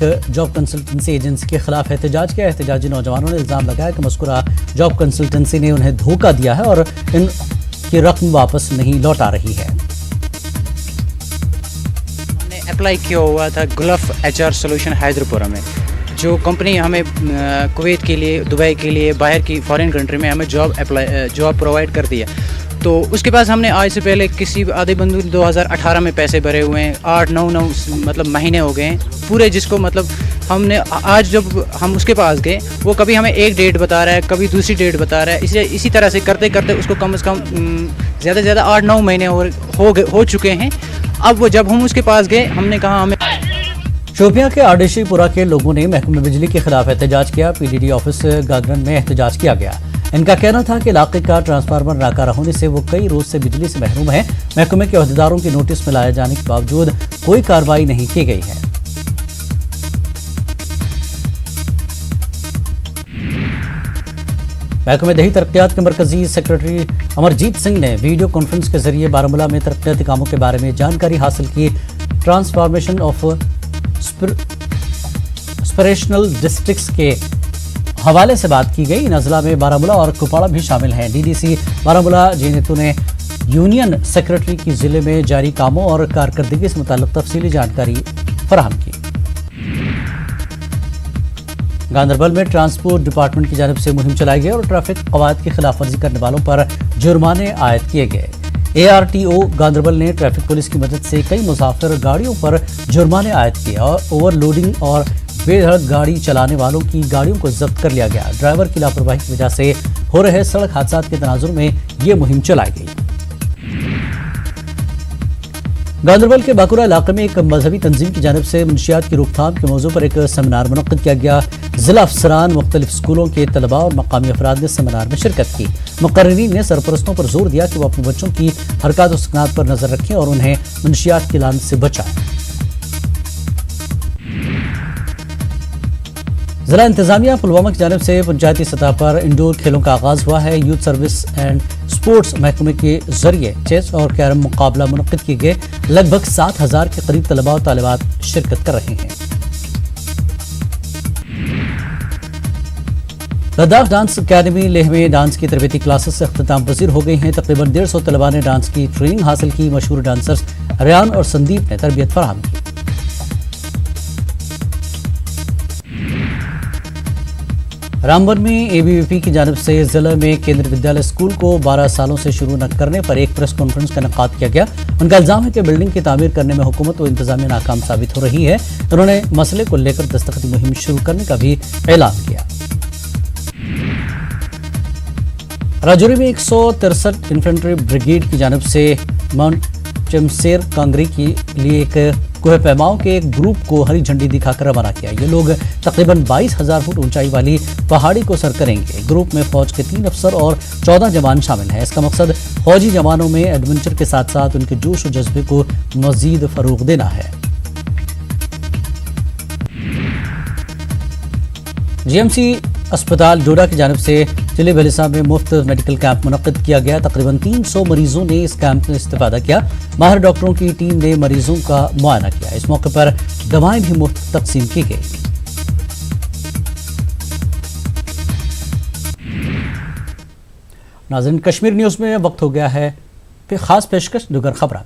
Job consultancy agency کے خلاف احتجاج کیا. احتجاجی نوجوانوں نے الزام لگایا کہ مذکورہ جاب کنسلٹنسی نے انہیں دھوکہ دیا ہے اور ان کی رقم واپس نہیں لوٹا رہی ہے. ہم نے اپلائی کیا ہوا تھا گلف HR سولوشن حیدرپورہ میں. جو کمپنی ہمیں کویت کے لیے، دبئی کے لیے، باہر کی فارن کنٹری میں ہمیں جاب پرووائڈ کرتی ہے. تو اس کے پاس ہم نے آج سے پہلے کسی آدھے بندو 2018 میں پیسے بھرے ہوئے ہیں. 8-9 مطلب مہینے ہو گئے ہیں پورے، جس کو مطلب ہم نے آج جب ہم اس کے پاس گئے وہ کبھی ہمیں ایک ڈیٹ بتا رہا ہے، کبھی دوسری ڈیٹ بتا رہا ہے. اسی طرح سے کرتے کرتے اس کو کم از کم زیادہ سے زیادہ 8-9 مہینے ہو چکے ہیں. اب وہ جب ہم اس کے پاس گئے ہم نے کہا ہمیں شوپیاں کے آرڈیشی پورہ کے لوگوں نے محکمہ بجلی کے خلاف احتجاج کیا. PDD آفس گاگرن میں احتجاج کیا گیا. ان کا کہنا تھا کہ علاقے کا ٹرانسفارمر ناکارہ ہونے سے وہ کئی روز سے بجلی سے محروم ہیں. محکمے کے عہدیداروں کی نوٹس میں لایا جانے کے باوجود کوئی کارروائی نہیں کی گئی ہے. محکمہ دیہی ترقیات کے مرکزی سیکرٹری امرجیت سنگھ نے ویڈیو کانفرنس کے ذریعے بارہمولہ میں ترقیاتی کاموں کے بارے میں جانکاری حاصل کی. ٹرانسفارمیشن آف اسپریشنل ڈسٹرکٹس کے حوالے سے بات کی گئی. ان اضلاع میں بارہمولہ اور کپواڑہ بھی شامل ہیں. DDC بارہمولہ جینیتو نے یونین سیکرٹری کی ضلع میں جاری کاموں اور کارکردگی سے متعلق تفصیلی جانکاری فراہم کی. گاندربل میں ٹرانسپورٹ ڈپارٹمنٹ کی جانب سے مہم چلائی گئی اور ٹریفک قواعد کی خلاف ورزی کرنے والوں پر جرمانے عائد کیے گئے. ARTO گاندربل نے ٹریفک پولیس کی مدد سے کئی مسافر گاڑیوں پر جرمانے عائد کیے اور اوور لوڈنگ اور بے دھڑک گاڑی چلانے والوں کی گاڑیوں کو ضبط کر لیا گیا. ڈرائیور کی لاپرواہی کی وجہ سے ہو رہے سڑک حادثات کے تناظر میں یہ مہم چلائی گئی. گاندربل کے باکورہ علاقے میں ایک مذہبی تنظیم کی جانب سے منشیات کی روک تھام کے موضوع پر ایک سیمینار منعقد کیا گیا. ضلع افسران، مختلف اسکولوں کے طلباء اور مقامی افراد نے سیمینار میں شرکت کی. مقررین نے سرپرستوں پر زور دیا کہ وہ اپنے بچوں کی حرکات و سکنات پر نظر رکھیں اور انہیں منشیات کی لعنت سے بچائیں. ضلع انتظامیہ پلوامہ کی جانب سے پنچایتی سطح پر انڈور کھیلوں کا آغاز ہوا ہے. یوتھ سروس اینڈ سپورٹس محکمے کے ذریعے چیس اور کیرم مقابلہ منعقد کیے گئے. لگ بھگ 7,000 کے قریب طلباء و طالبات شرکت کر رہے ہیں. لداخ ڈانس اکیڈمی لیہ میں ڈانس کی تربیتی کلاسز سے اختتام پذیر ہو گئی ہیں. تقریباً 150 طلباء نے ڈانس کی ٹریننگ حاصل کی. مشہور ڈانسرز ریان اور سندیپ نے تربیت فراہم کی. رامبن میں ABVP کی جانب سے ضلع میں کیندری ودیالیہ اسکول کو 12 سالوں سے شروع نہ کرنے پر ایک پریس کانفرنس کا انعقاد کیا گیا. ان کا الزام ہے کہ بلڈنگ کی تعمیر کرنے میں حکومت و انتظامیہ ناکام ثابت ہو رہی ہے. انہوں نے مسئلے کو لے کر دستخطی مہم شروع کرنے کا بھی اعلان کیا. راجوری میں 163 انفنٹری بریگیڈ کی جانب سے ماؤنٹ چمسیر کانگری کے لیے ایک کوہ پیماؤں کے ایک گروپ کو ہری جھنڈی دکھا کر روانہ کیا. یہ لوگ تقریباً 22,000 فٹ اونچائی والی پہاڑی کو سر کریں گے. گروپ میں فوج کے 3 افسر اور 14 جوان شامل ہیں. اس کا مقصد فوجی جوانوں میں ایڈونچر کے ساتھ ساتھ ان کے جوش و جذبے کو مزید فروغ دینا ہے. GMC اسپتال ڈوڈا کی جانب سے ضلع بھلسا میں مفت میڈیکل کیمپ منعقد کیا گیا. تقریباً 300 مریضوں نے اس کیمپ میں استفادہ کیا. ماہر ڈاکٹروں کی ٹیم نے مریضوں کا معائنہ کیا. اس موقع پر دوائیں بھی مفت تقسیم کی گئی. ناظرین، کشمیر نیوز میں وقت ہو گیا ہے خاص پیشکش دوگر خبرہ کا.